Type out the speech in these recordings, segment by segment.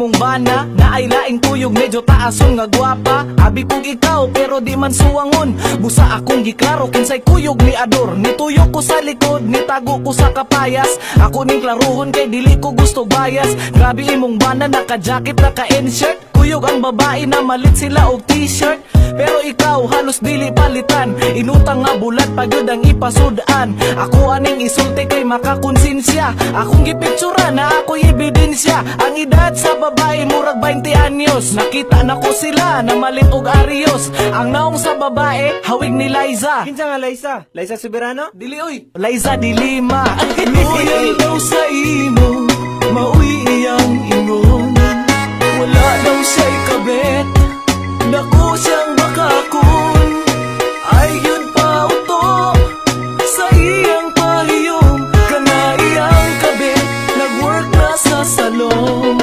imong bana na ay laing tuyog medyo taason nga gwapa. Abi kog ikaw pero di man suwangon. Busa akong giklaro kinsay kuyog ni ador. Nituyok ko sa likod, nitago ko sa kapayas. Ako ning klaruhon kay dili ko gusto bias. Grabe imong bana naka-jacket naka-inshirt. Kuyog ang babae na malit sila og t-shirt. Pero ikaw halos dili palitan. Inutang nga bulat pagod ang ipasudan. Ako aning isulti kay makakonsensya. Akong gipictura na ako'y ebidensya. Ang edad sa babae murag 20 anyos. Nakita na ko sila na malit og arios. Ang naong sa babae hawig ni Liza. Kinsa nga Liza? Liza Soberano? Dili oy, Liza Dilima. Loyal daw sa imo, mauwi iyang ingon. Wala daw siya'y kabet, dako siyang makakon. Ay yun pa uto, sa iyang pahiyom. Kana iyang kabet, nag-work na sa salon.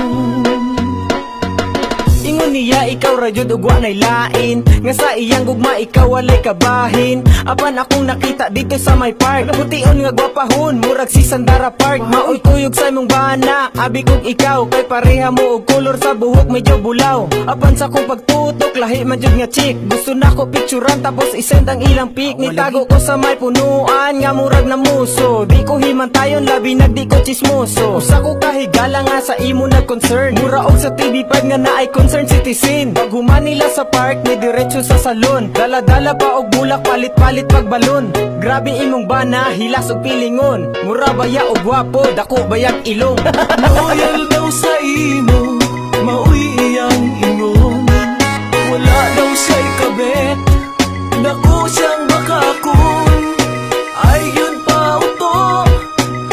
Ingon niya ikaw radyod ug wa nay lain. Nga sa iyang gugma ikaw walay kabahin. Apan akong nakita dito sa my park. Pution nga gwapahon, murag si Sandara Park. Maoy tuyog sa imong bana, abi kog ikaw. Kay pareha mo og kolor sa buhok medyo bulaw. Apan sa kong pagtutok, lahi man jud nga chick. Gusto na ko picturean tapos isend ang ilang pic. Nitago ko sa may punuan, nga murag na muso. Di ko himantayon, labi na di ko chismoso. Usa ko kahigala nga sa imo nag-concern. Mura og sa TV5 nga na ay concerned citizen. Pag human nila sa park, may diretso sa salon. Dala-dala pa og bulak, palit-palit pagbalon. Grabe imong bana, hilas og pilingon. Mura baya og gwapo, dako bayag ilong. Loyal daw sa imo, mauwi iyang ingon. Wala daw siya'y kabet, dako siyang makakon. Ay yun pa uto,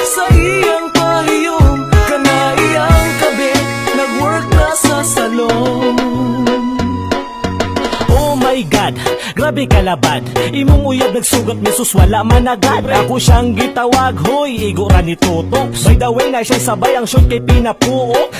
sa iyang pahiyom. Kana iyang kabet, nag-work na sa salon. Oh my God, grabe kalabad. Imong uyab nagsugat ni sus wala man agad. Ako siyang gitawag, hoy, igo ra ni Tutok. By the way na siya sabay ang short kay pinapuok.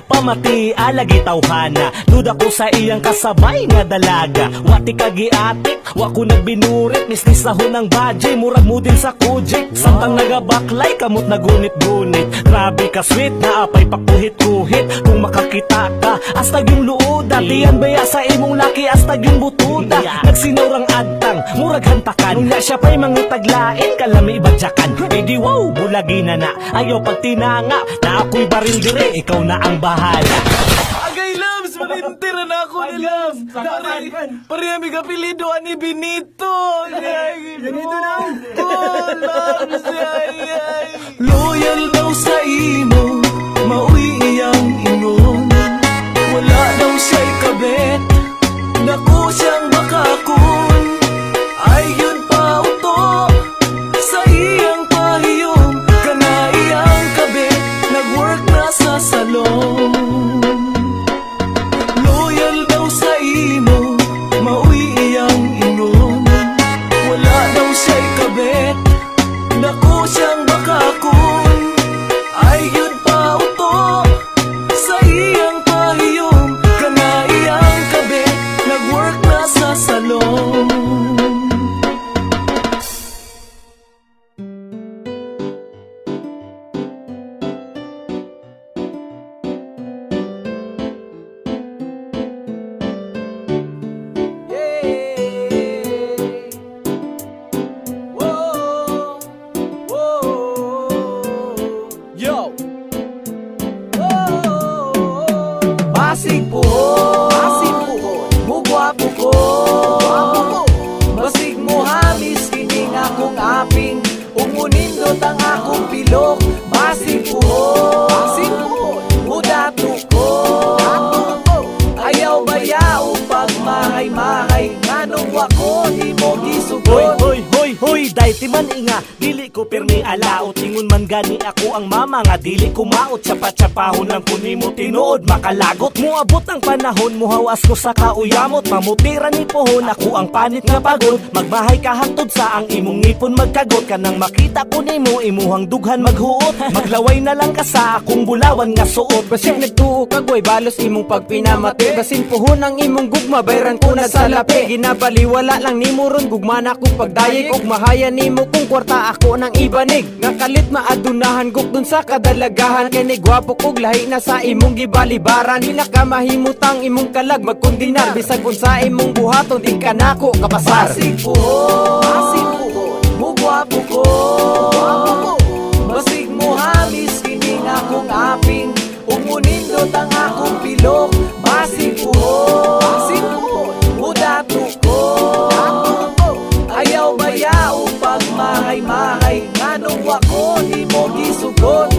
Pamati alagi tawhana, duda ko sa iyang kasabay nga dalaga. Wati kagiatik, wa ko nagbinurit. Mislis na hunang badge, murag mo din sa kujik. Samtang nagabaklay, kamot nagunit-gunit. Grabe ka sweet, na apay pakuhit-kuhit. Kung makakita ka, astag yung luuda. Diyan baya sa imong laki, astag yung butuda. Nagsinurang adtang, murag hantakan. Nung na siya pa'y mangitaglain, kalami ibadyakan. E di wow, bulagi na na, ayaw pagtinanga. Na ako'y baril dire, ikaw na ang bahala. Agay loves, malintira na ako ni loves. Parehami kapilido ani Benito. Benito na. Oh, loves, ay. Loyal daw sa imo, mauwi iyang ingon. Wala daw siya'y kabet, dako siyang makakon. Ay yun pa uto, sa iyang pahiyom. Kana iyang kabet, nag-work na sa salon. Loyal daw sa imo, mauwi iyang ingon. Wala daw siya'y kabet, dako siyang makakon. Ay yun pa uto, sa iyang pahiyom. Kana iyang kabet, nag-work na sa salon. Yo! Basig puhon, mugwapo ko. Basig mo hamis, kining akong aping. Umunindot ang akong pilok. Basig puhon, mudato ko. Ayaw bayao pag mahay-mahay. Nganong wako, di mo gisugot. Hoy, dayti man inga, dili ko pirmi alaot. Ingon man gani ako ang mama nga dili ko maot. Tsapa-tsapahon lang kuni mo tinuod, makalagot. Muabot ang panahon, muhawas ko sa kauyamot. Mamutira ni pohon, ako ang panit nga pagod. Magbahay ka hangtod sa ang imong ngipon magkagot. Kanang makita ko nimo, imuhang dughan maghuot. Maglaway na lang ka sa akong bulawan nga suot. Basig nagtuo kagoy, balos imong pagpinamati. Basin pohon ang imong gugma, bayran ko na sa lapi. Ginabaliwala lang nimo ron gugmana kong pagdayeg og mahaya nimo kung kwarta ako nang ibanig. Nga kalit maadunahan gug dun sa kadalagahan kay ni gwapo kog lahi na sa imong gibalibaran. Di na ka mahimutang imong kalag magkundinar bisag unsa imong buhaton di ka nako kapasar. Basig puhon, mugwapo ko. Basig mo hamis kini nga akong aping, umunindot ang akong pilok. Basig puhon, mudato ko. Ayaw bayaw pag mahay-mahay, nganong wako di mo gisugot.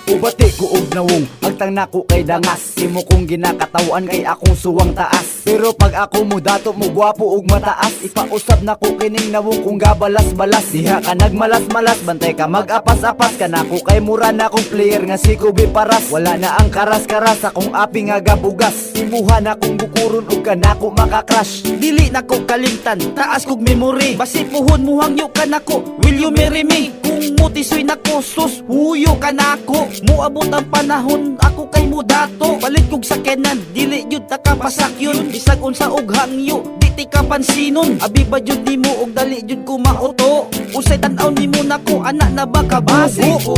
Ubati ko og nawong, agtang nako kay dangas. Imo kong ginakatawan kay akong suwang taas. Pero pag ako mo dato mo gwapo og mataas, ipausab nako kining nawong kung gabalas-balas. Diha ka nagmalas-malas, bantay ka mag-apas-apas. Kanako kay mura na akong player nga si Kobe Paras. Wala na ang karas-karas akong api nga gabugas. Imuhan akong bukuron og kanako makakrush. Dili nako kalimtan, taas kog memory. Basi puhon mo hangyo kanako, will you marry me? Kung mutisoy nako, sus, huyo kanako. Muabot ang panahon, ako kay mo dato. Palit kog sakyanan, dili yun takapasak yun. Bisag unsa og hangyo, di ti ka pansinon. Abi ba jud nimo og dali jud ko mauto. Usay tan-aw nimo nako, anak na ba ka Basig bugo?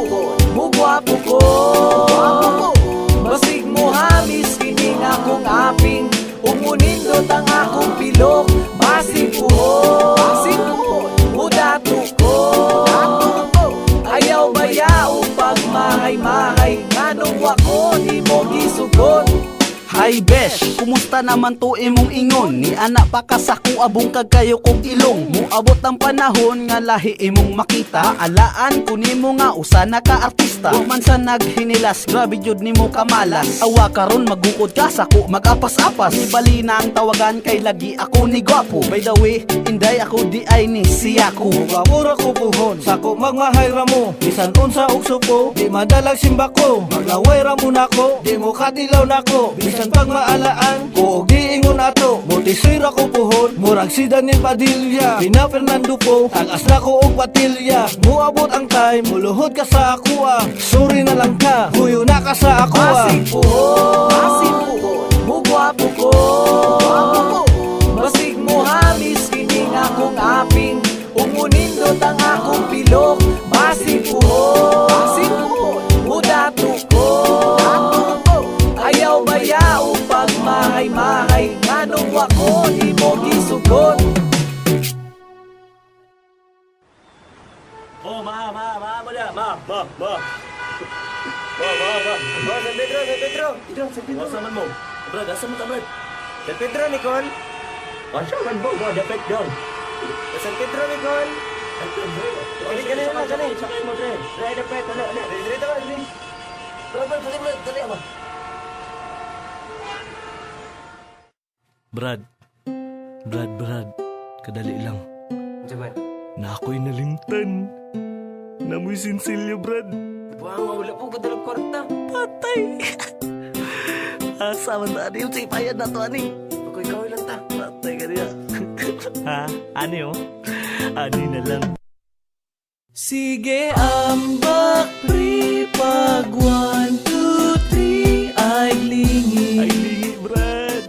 puhon, mugwapo ko. Basig mo hamis kini nga akong aping, umunindot ang akong pilok. Basig puhon, mudato ko. Ayaw bayaw pag mahay-mahay, nganong wako di mo gisugot. Hi besh, kumusta naman to imong ingon? Ni anak pa kasako abong kagayo kog ilong. Muabot ang panahon nga lahi imong makita. Alaan ko nimo nga usa na ka artista. Wa man sa naghinilas, grabe jud nimo kamalas. Awa karon magukod ka sako mag-apas-apas. Ibali na ang tawagan kay lagi ako ni gwapo. By the way, inday ako di ay ni siya ko. Mura ko puhon, sako magmahay ramo. Bisan unsa og suko, di madalag simba ko. Maglaway ramo nako, di mo katilaw nako. Bisan pag maalaan, ko og diingon ato. Motisira ko puhon, murag si Daniel Padilla. Pina Fernando po, tagas na ko og patilya. Muabot ang time, muluhod ka sa akuha. Sorry na lang ka, huyo na ka sa akuha. Basig puhon, mugwapo ko. Basig mo hamis kini nga akong aping, umunindot ang akong pilok. Basig puhon, mudato ko. Ayaw bayaw pag mahay-mahay, nganong wako di mo gisugot. Oh, ma. San Pedro. Asa man mo? Brad, asa mo ta, Brad? San Pedro, Nicole. Asa man mo? Brad, dapat down. San Pedro, Nicole. Kali na, kali. Sakay mo, Brad. Dali dapat, dali. Dito ka, dali. Brad, dali ama. Brad. Kadali lang. Jaman. Na ako'y nalimtan. Namoy sinsilyo, Brad. Buang wala po kadalog kwarta. Patay. Asa man ta yung sipayan na to, ani? Ako'y kaway lang ta. Patay ka niya. Ha? Ani oh? Ani na lang. Sige ambak pri pag 1, 2, 3 ay lingi. Ay, lingi, Brad.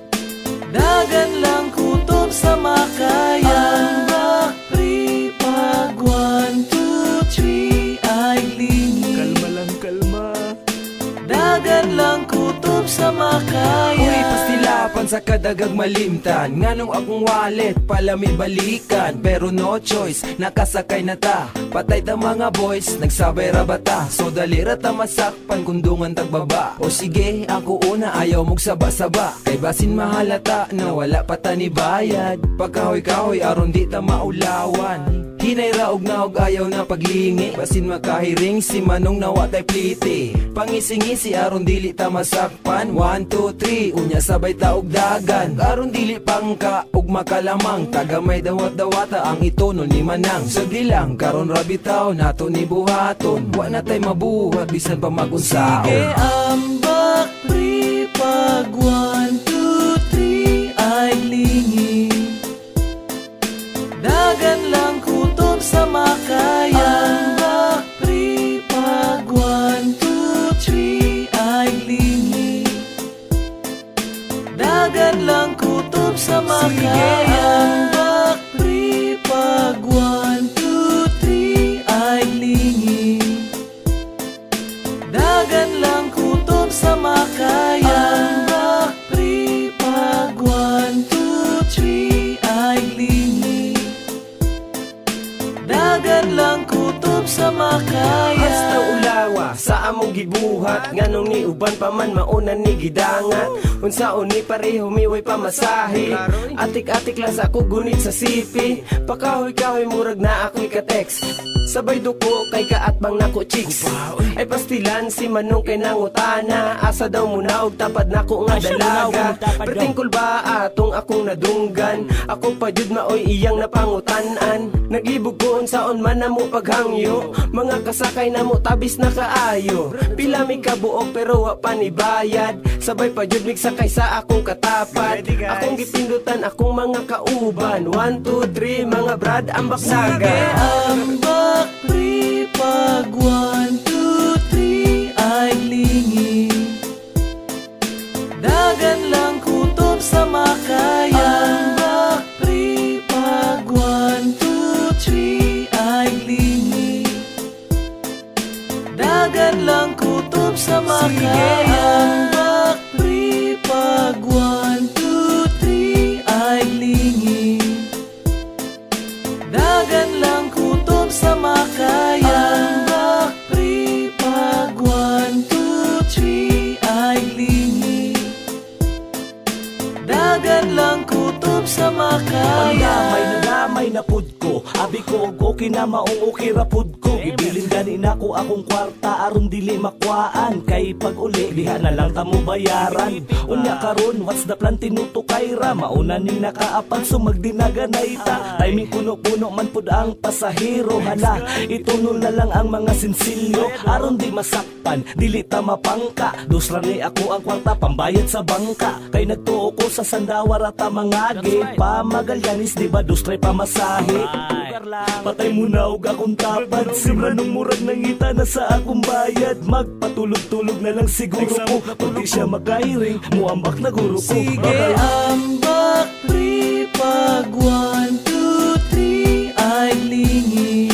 Dagan lang kutob sa makayan. Ambak pri pag 1, 2, 3 ay lingi. Kalma lang, kalma. Dagan lang kutob sa makayan. Uy, pastilapan sa kadagag malimtan. Nganong akong wallet, palami balikan. Pero no choice, nakasakay na ta. Patay ta mga boys, nagsabay ra bata. So dali ra ta masakpan, kundungan tagbaba. O sige, ako una, ayaw mong saba-saba. Kay basin mahalata na wala pa ta ni bayad. Pagkahoy-kahoy, aron di ta maulawan. Hinay raog na og ayaw na paglingi. Basin makahiring si Manong nawa tay pliti. Pangisi-ngisi aron dili ta masakpan. 1, 2, 3 unya sabay ta og dagan. Aron dili pangka og makalamang. Tagamay dawat-dawata ang itono ni Manang. Sagdi lang karon ra bitaw nato ni buhaton. Wa na tay mabuhat bisan pa magunsaon. Sige ambak pri pag 1, 2, 3 ay lingi. Dagan lang kutob sa makayan. Ambak pri pag 1, 2, 3 ay lingi. Dagan lang kutob sa makayan. kutob sa makaya. Hasta ulawa sa among gibuhat, nganong ni uban pa man mauna ni gidangat. Unsaon ni pareho miway pamasahe, atik-atik lang sa ako gunit sa sipi. Pakahoy-kahoy murag na ako'y ka-text, sabay duko kay kaatbang nako chicks. Ay pastilan si Manong kay nangutana, asa daw muna og tapad nako nga dalaga. Pertingkol ba atong akong nadunggan, ako pa jud maoy iyang napangutanan. Nagibugkoon saon man namo paghangyo, mga kasakay namo tabis na kaayo. Pila mi kabuok pero wa pa ni bayad, sabay pa jud mig sakay sa akong katapat. Akong gipindutan akong mga kauban, 1, 2, 3 mga brad ambak saga. Sige ambak pri pag 1, 2, 3 ay lingi. Dagan lang kutob sa makaya. Ambak pri pag 1, 2, 3 ay lingi. Dagan lang kutob sa makaya. Ambak pri pag 1, 2, 3 ay lingi. Dagan lang kutob sa makaya. Ambak pri pag 1, 2, 3 ay lingi. Dagan lang kutob sa makaya. Panglamay na pud ko, abi ko og okay na maong okay ra pud ko. Ibilin gani nako akong kwarta aron dili makwaan, kay pag uli diha na lang ta mo bayaran. Unya karon what's the plan tinuto kay ra, mauna ning nakaapag sumagdinaganay ta. Timing kuno-kuno man pud ang pasahero, hala itunol na lang ang mga sinsilyo aron di masakpan, dili ta mapangka. Dusra ni ako ang kwarta pambayad sa bangka, kay nagtuo ko sa Sandawara ta mga ge pa Magallanes di ba dustray pamasahe. Patay mo na og akong tapad, simranong murag nangita na sa akong bayad. Magpatulog-tulog na lang siguro ko, pati siya magkairing muambak na guro ko. Sige ambak pri pag 1, 2, 3 ay lingi.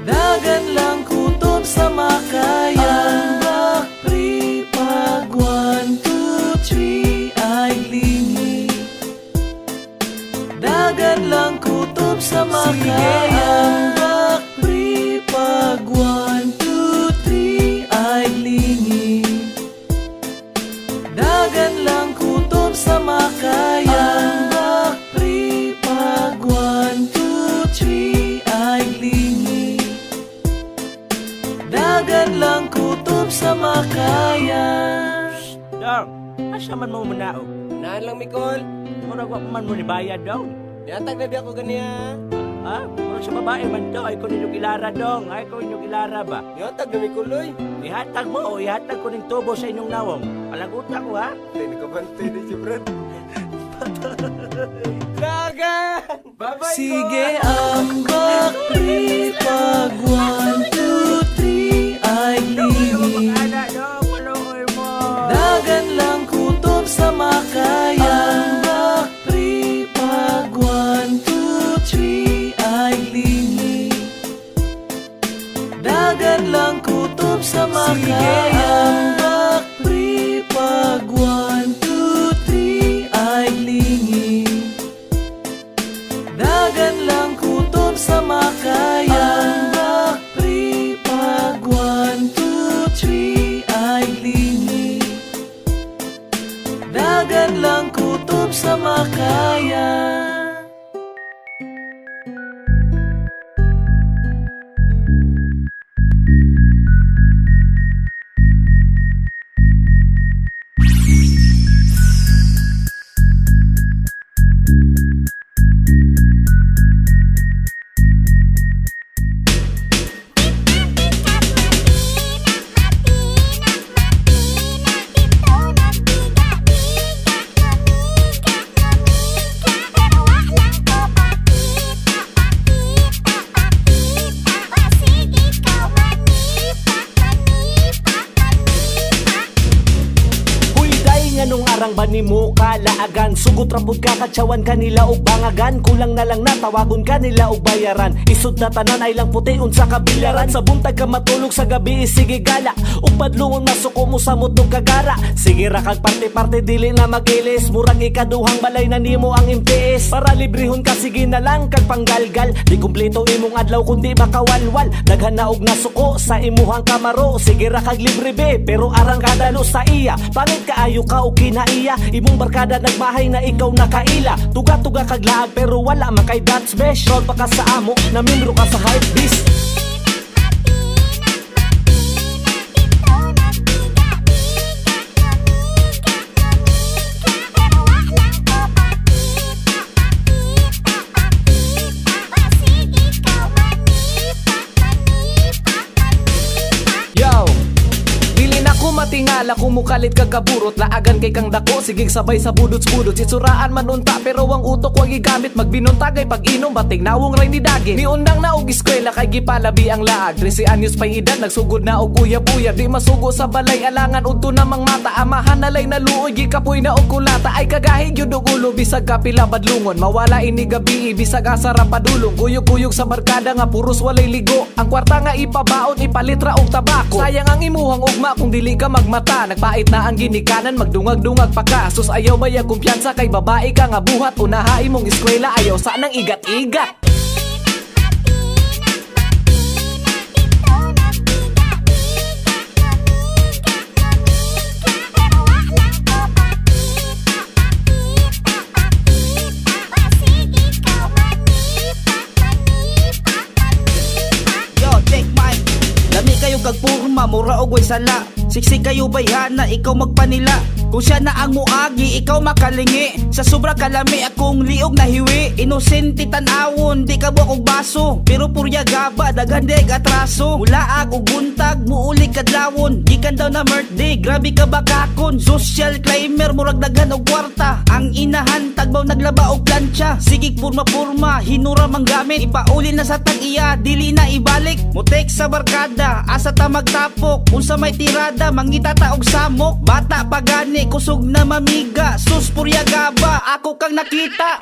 Dagan lang kutob sa makaya. Ambak pri pag 1, 2, 3 ay lingi. Dagan lang kutob sa makaya. Ambak pri pag 1, 2, 3 ay lingi. Dagan lang kutob sa makaya. Ambak pri pag 1, 2, 3 ay lingi. Dagan lang kutob sa makaya. Dong, asa man mo munaog? Naan lang Mikol, Murag wa pa man mo ni bayad dong. yatag na di ako ganiya. Ha? Murag sa babae man to, ay ko ninyo ilara dong. Ay ko ninyo ilara ba? Yatag na Mikol oy. Ihatag mo o ihatag ko ng tubo sa inyong nawong. Palagutan ko ha? Hindi ka bantay na si Brad. Dagan! Bye-bye Sige ambak pri pag 1, 2, 3 ay lingi. Anak dong, maluoy mo. Dagan lang kutob sa makaya. Ambak pri pag 1, 2, 3 ay lingi. Dagan lang kutob sa makaya. Ambak pri pag 1, 2, 3 ay lingi. Dagan lang kutob sa makaya. Ambak pri pag 1, 2, 3 ay lingi. Dagan lang kutob sa makaya. arang ba ni mo kalaagan? Sugot rapod ka katsawan kanila og bangagan. Kulang na lang na tawagon kanila og bayaran. Isod na tanan ay lang puti unsa kabilaran. Sa buntag ka matulog sa gabi sige gala. Ug padlungon masuko mo sa mutong kagara. Sige ra kag parte-parte dili na magilis. Murag ikaduhang balay na nimo ang MTS. Para librehon ka sige na lang kag panggalgal. Di kumpleto imong adlaw kundi makawalwal. Daghan na og nasuko sa imuhang kamaro. Sige ra kag libre be pero arang kadalo sa iya. Pangit kaayo ka o kinaiya. Imong barkada nagbahay na ikaw nakaila. Tuga-tuga kag laag pero wala man kay that's best. Roll pa ka sa amo na membro ka sa hype beast. Matingala kumukalit kag kaburot, laagan kay kang dako, sigig sabay sa budot-budot. Sitsuraan man unta pero ang utok wag gigamit. Magbinuntagay pag inom bating nawong ray ni dagi. Ni undang na og eskwela kay gipalabi ang laag. 13 anyos pay edad nagsugod na og uyab-uyab. Di masugo sa balay alangan udto namang mata. Amahan nalay na luoy gikapoy na og kulata. Ay kagahi gyud og ulo bisag kapila badlungon. Mawala ini gabi bisag asa ra padulong. Kuyog-kuyog sa barkada nga puros walay ligo. Ang kwarta nga ipabaon ipalit ra og tabako. Sayang ang imuhang ugma kung dili ka magmata. Nagpait na ang ginikanan magdungag-dungag pa ka. Sus ayaw ba yung kumpiyansa kay babae ka nga buhat. Unahay mong eskwela ayaw sa nang igat-igat. Yo, take mine. Lami kayo kag purma, mura og way sala. Siksik kayo bayhana, ikaw magpanila. Kung siya na ang muagi, ikaw makalingi. Sa sobra kalami akong liog na hiwi. Inosente tanawon, di ka buwak og baso. Pero purya gaba, dagandeg atraso. Mulaag og buntag, muulig kadlawon. Gikan daw na birthday, grabe ka bakakon. Social climber, murag daghan og kwarta. Ang inahan, tagbaw naglaba og plancha. Sigig purma-purma, hinura mang gamit. Ipauli na sa tag-iya, dili na ibalik. Mutek sa barkada, asa ta magtapok. Unsa may tirada, mangitata og samok. Bata pagani, kusog na mamiga. Sus purya gaba, ako kang nakita.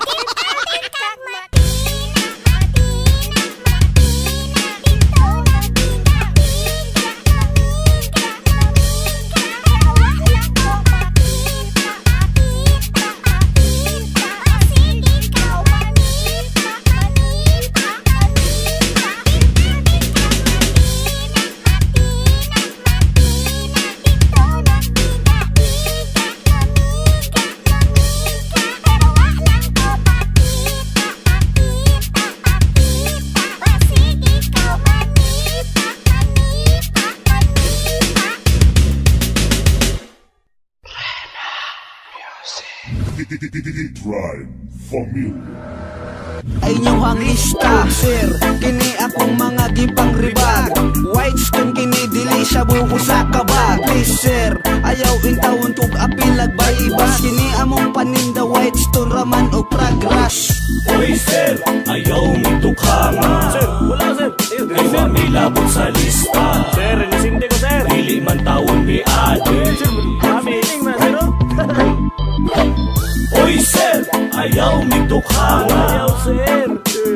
Drive Familia. Ay inyong lista, sir. Kini akong mga gipang ribag. White stone kini dili sa buko sa kabag. Please sir, ayaw intawon kog apilag baybas. Kini among paninda white stone raman o progress. Oy sir, ayaw mitukanga. Sir, wala sir. Ay wa may labot sa lista. Sir, nisindi ko sir. Dili man tawon mi ate. Sir, kami man sir. Oy sir, ayaw mitukhanga. Ayaw sir.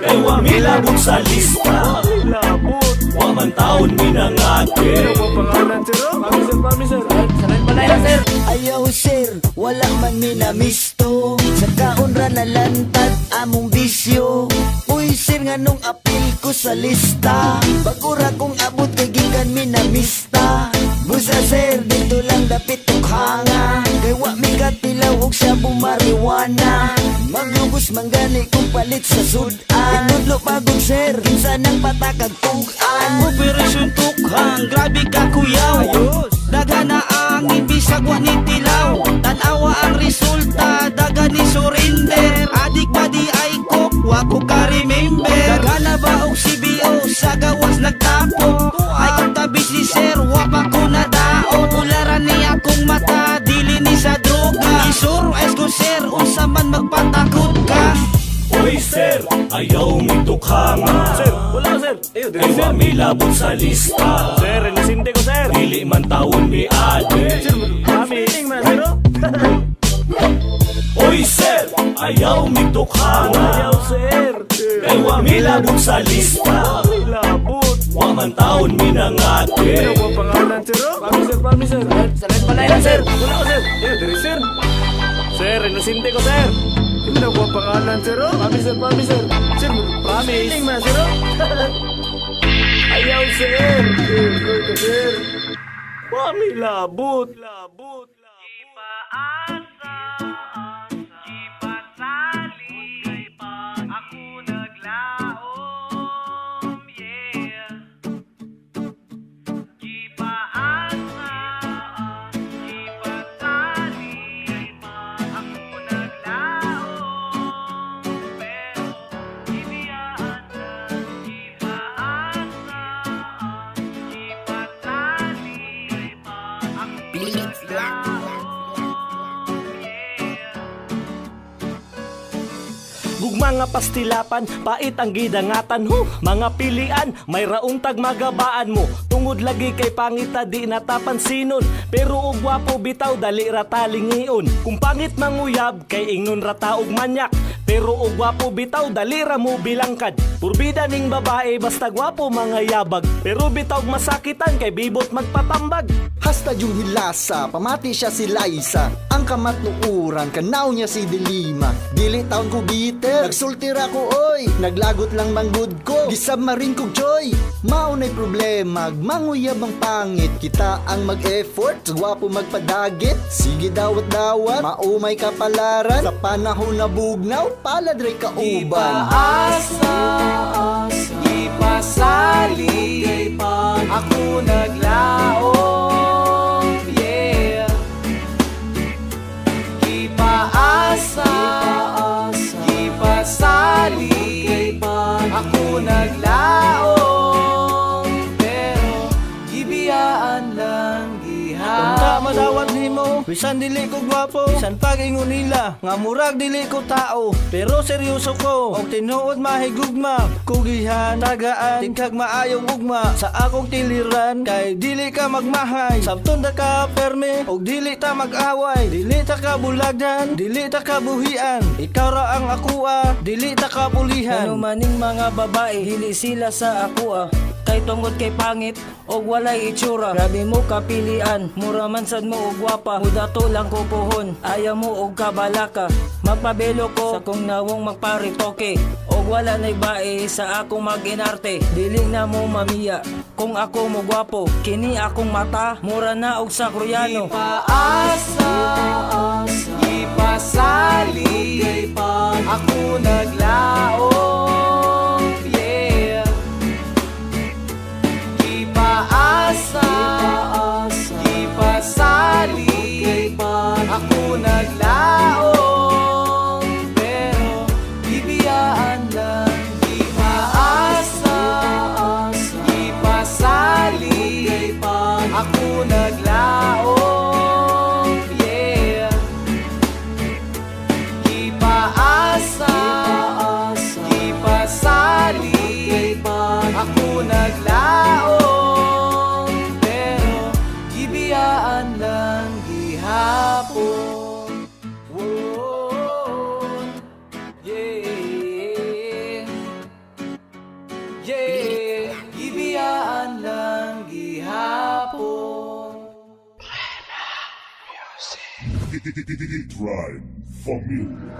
Kay wa may labot sa lista. Labot. Wa man taon minangate. Ano mo pangalan sir? Mami sir. Saray palaya sir. Ayaw sir, wala man minamisto. Sa kaunra na lantad among bisyo. Uy sir, nganong apil ko sa lista. Bagura kong abot kay gikan minamista. Busa sir, dito lang dapit tukhanga. Kay wa mi katilaw og sa bumariwana. Maglubos manggani kung palit sa sudan. Inudlo pagod sir, kinsa nang patakag tugan. Operasyon tukhang, grabe ka kuyaw. Daga na ang ibisag wa ni tilaw. Tanawa ang resulta, daga ni surrender. Adik ba di ay kok, wa ko ka remember. Daga na ba og CBO, sa gawas nagtapok. Ay kung tabis ni sir, wa pa ko na daot. Ularan ni akong mata, dili ni sa droga. Isuro es ko sir, unsa man magpatakot ka. Oy sir, ayaw mitukhanga. Sir, wala sir. Kay wa may labot sa lista. Sir, nisindi ko sir. Dili man tawon mi ate. Sir, kami man sir. ayaw mitukhan. Ayaw sir, kay wa milabot sa lista. Milabot, wa man taon minangati. Ano po pangalan sir? Pami sir. Salit palayan sir. Wala ko sir. Diri sir. Sir, inosinte ko sir. Ano po pangalan sir? Pami sir. Sir, promise. Siling man sir. Ayaw sir. Sir. Wa milabot. Gugma nga pastilapan, pait ang gidangatan ho. Mga pilian, may raong tag magabaan mo. Tungod lagi kay pangita di natapansinon. Pero og gwapo bitaw dali rata lingion. Kung pangit manguyab kay ingnon rata og manyak. Pero og gwapo bitaw dali ra mo bilangkad. Purbida ning babae basta gwapo mga yabag. Pero bitaw masakitan kay bibot magpatambag. Hasta yung hilasa, pamati siya si Liza. Ang kamatnuuran, kanaw niya si Dilima. Dili taon ko bitter, nagsultira ko oy. Naglagot lang manggod ko, gisab maring kog joy. Maunay problema, manguyab ang pangit. Kita ang mag-effort, gwapo magpadagit. Sige dawat-dawat, maumay kapalaran. Sa panahon na bugnaw, paladre kauban. Ipasali, ako naglaom, yeah. Ipaasa, ipasali, ako naglaom, pero ibiyaan lang gihapon. Unta madawat nimo, bisan dili ko gwapo, bisan pag-ingon nila nga murag dili ko tao, pero seryoso ko og tinuod mahigugma, kugihan tagaan tingkag maayong ugma sa akong tiliran kay dili ka magmahay, sabton da ka perme og dili ta mag-away, dili ta ka bulagdan, dili ta ka buhian, ikaw ra ang akua, dili ta ka pulihan. Ano maning mga babae, hili sila sa ako kay tungod kay pangit og walay itsura. Grabe mo kapilian, mura man sad mo og gwapa. Mudato lang ko pohon, ayaw mo og kabalaka. Magpabelo ko sa kung nawong magparitoke. Og wala na'y bae sa akong mag-inarte. Dili na mo mamiya kung ako mo gwapo. Kini akong mata, mura na og sa Koreano. Ipaasa, ipasali, ako naglaom, yeah. Ipaasa, ipasali, ako naglaom, pero bibiyaan lang. Ipaasa, ipasali, ako naglaom, yeah. Ipaasa, ipasali, ako naglaom, pero ibiyaan lang gihapon. Whoa, yeah, yeah, ibiyaan lang gihapon. Drive Familia.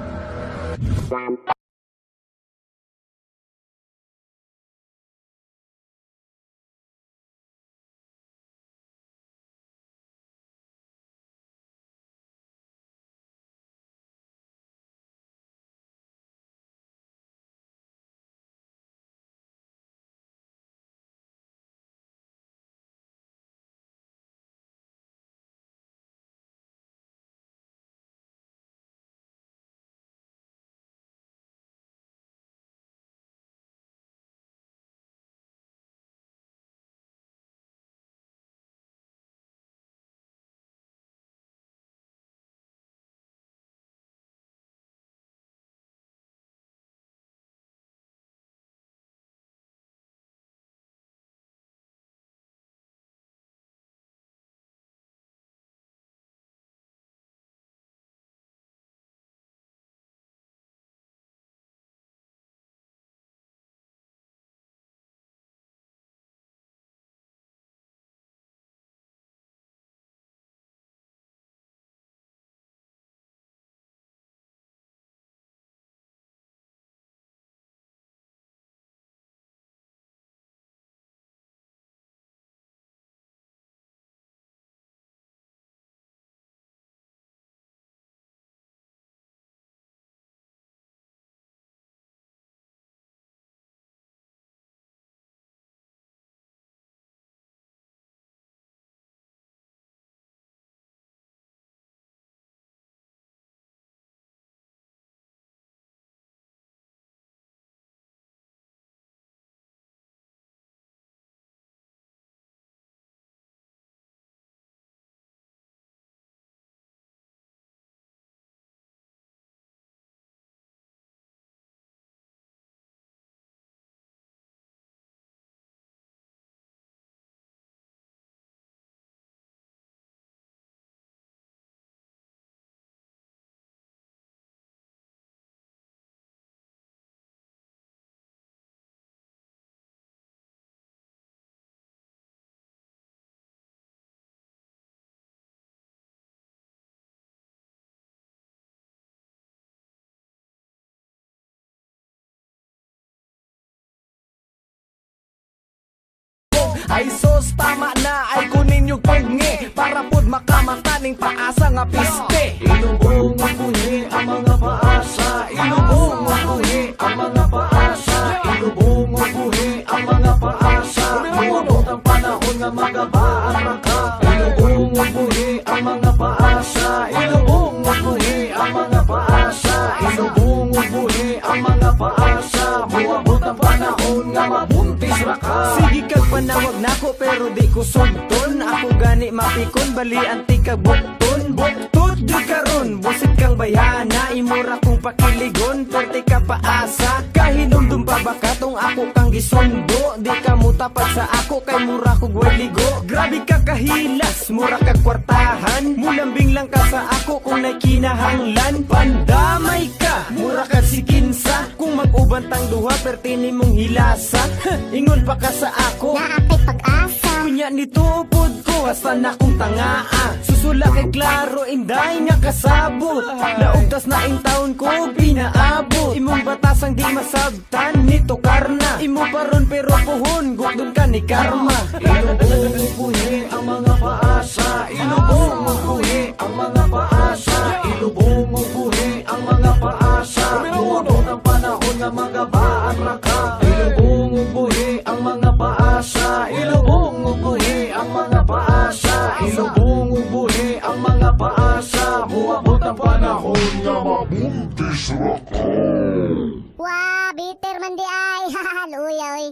Ay sos tama na ay kunin yung pungi para pud makamataning paasa nga piste. Ilubong mo kuhi ang mga paasa. Ilubong mo kuhi ang mga paasa. Ilubong mo kuhi ang mga paasa. Umabot ang panahon nga magabaan ra ka. Ilubong mo kuhi ang mga paasa. Ilubong mo kuhi ang mga paasa. Ilubong mo kuhi ang mga paasa. Umabot ang panahon nga mabuntis ra ka. Sige kag panawag nako pero di ko sugton. Ako gani mapikon bali anti kag bukton. Buktod di karon busit kang bayana. Imura kong pakiligon perti ka paasa. Kahinumdum pa ba katong ako kang gisundo. Di ka mutapat sa ako kay mura kog waligo. Grabe ka kahilas mura kag kwartahan. Mulambing lang ka sa ako kung naikinahanglan. Pandamay ka mura kag sikinsa. Kung mag-uban tang duha perti nimong hilasa. Ingon pa ka sa ako Naapit pag-asa. Kunya nitupod ko hasta na kong tangaa. Susula kay klaro inday nga kasabot. Naugtas na in taon ko pinaabot. Imong batasang di masabtan nito karna. Imo paron pero puhon gukdon ka ni karma. Ilubong mo kuhi ang mga paasa. Ilubong mo kuhi ang mga paasa. Ilubong mo kuhi ang mga paasa. Umabot ang panahon nga magabaan ra ka. Ilubong mo kuhi ang mga paasa. Ilubong mo kuhi ang mga paasa. Ilubong mo kuhi ang mga paasa. Umabot ang panahon nga mabuntis ra ka. Wah, bitter man di ay. Luyaw.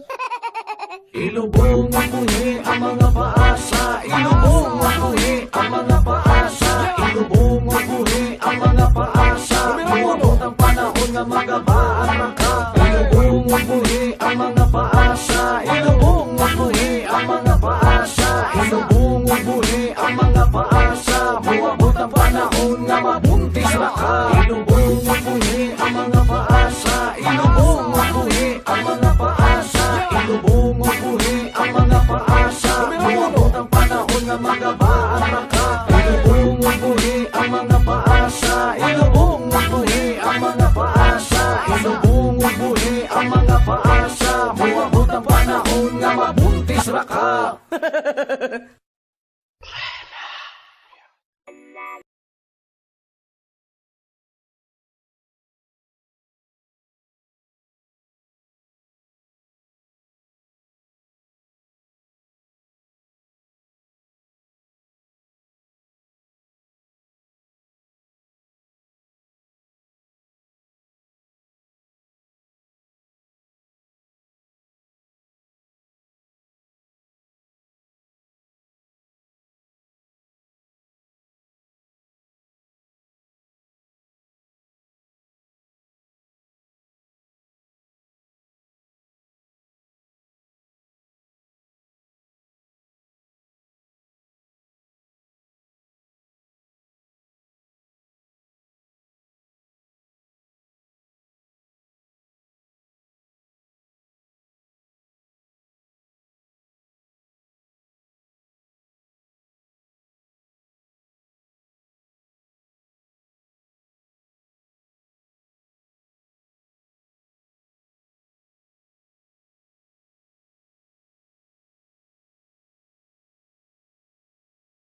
Ilubong mo kuhi ang mga paasa. Ilubong mo kuhi ang mga paasa. Ilubong mo kuhi ang mga paasa. Umabot ang panahon nga magabaan ra ka. Ilubong mo kuhi ang mga paasa. Ilubong mo kuhi ang mga paasa. Ilubong mo kuhi ang mga paasa. Umabot ang panahon nga mabuntis ra ka. Ilubong mo kuhi ang mga paasa. Ilubong mo kuhi ang mga paasa. Ilubong mo kuhi ang mga paasa. Umabot ang panahon nga magabaan ra ka. Ilubong mo kuhi ang mga paasa. Ilubong mo kuhi ang mga paasa. Ilubong mo kuhi ang mga paasa. Umabot ang panahon nga mabuntis ra ka.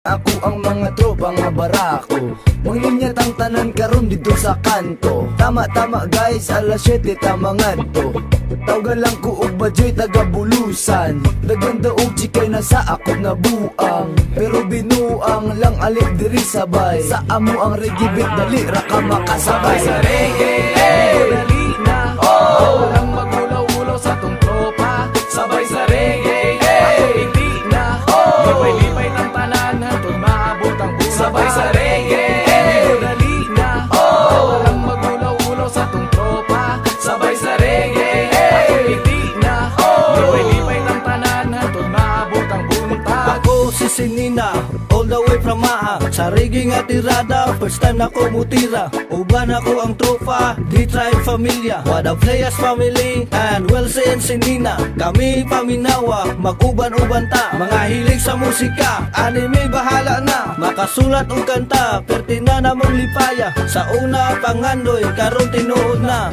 Ako ang mga tropa nga barako. Manglinyat ang tanan karon dito sa kanto. Tama-tama guys, alas 7 tamangan to. Tawgan lang ko og badyoy taga bulusan. Daganda og chikay na sa ako nga buang. Pero binuang lang alik diri sabay. Sa amo ang reggae beat dali ra ka makasabay. Sa reggae, dali na. Walang magulaw-ulaw sa tong tropa. Sabay sa reggae, ako hindi na. Lipay-lipay ng tanan hantod maabot ang buhay. Sabay sa reggae, dali na. Walang magulaw-ulaw sa tong tropa. Sabay sa reggae, ako hindi na. Lipay-lipay ng tanan hantod maabot ang buntag. Ako si Sinina, all the way from Maha. Sa reggae nga tirada, first time na ko mutira. Uban ako ang tropa, di tribe familia. What a players family, and Welsi and Sinina. Kami paminawa, mag-uban-uban ta. Mga hilig sa musika, anime bahala na. Makasulat og kanta, perti na namang lipaya. Sa una pangandoy, karon tinuod na.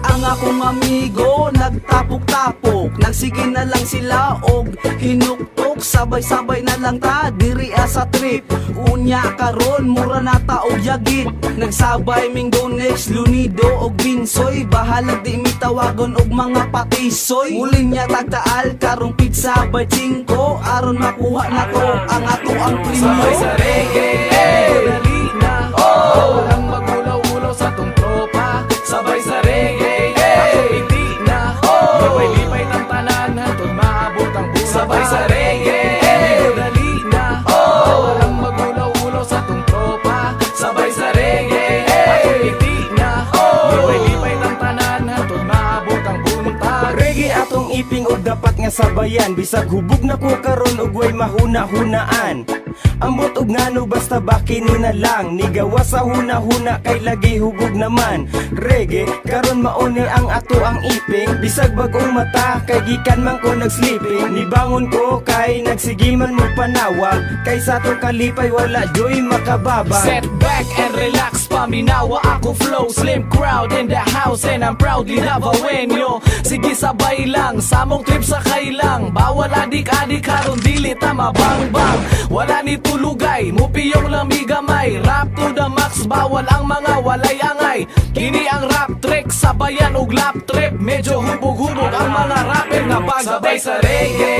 Ang akong amigo nagtapok-tapok, nagsige na lang sila og hinuktok, sabay-sabay na lang ta diri sa trip. Unya karon mura na ta og yagit, nagsabay Minggo next Lunido og Binsoy, bahalag di mi tawagon og mga patisoy. Mulin niya tagtaal karong pizza by 5, aron makuha na ko ang ato ang premium. Sabay sa reggae, dali na. Walang magulaw-ulaw sa tong tropa. Sabay sa reggae, ako hindi na. Lipay-lipay ng tanan, hantod maabot ang buhay. Sabay sa reggae, dali na. Walang magulaw-ulaw sa tong tropa. Sabay sa reggae, ako hindi na. Lipay-lipay ng tanan, hantod maabot ang buntag. Reggae atong iping og dapat nga sabayan, bisag hubog na ko karon og way mahuna-hunaan. Ambot og ngano basta bakini na lang, nigawa sa huna-huna kay lagi hubog naman. Reggae karon mauni ang ato ang iping, bisag bagong mata kay gikan man ko nagsleeping. Nibangon ko kay nagsigiman mo panawag, kay sa to kalipay wala joy makababa. Set back and relax, paminawa ako flow. Slim crowd in the house and I'm proudly Davaoenyo. Sige sabay lang, samong trip sa kailang. Bawal adik-adik karon dili ta mabang-bang. Wala ni tulugay, mupiyong lamigamay. Rap to the max, bawal ang mga walay angay. Kini ang rap trick, sabayan og lap trip. Medyo hubog-hubog ang mga rapper nga bag. Sabay sa reggae,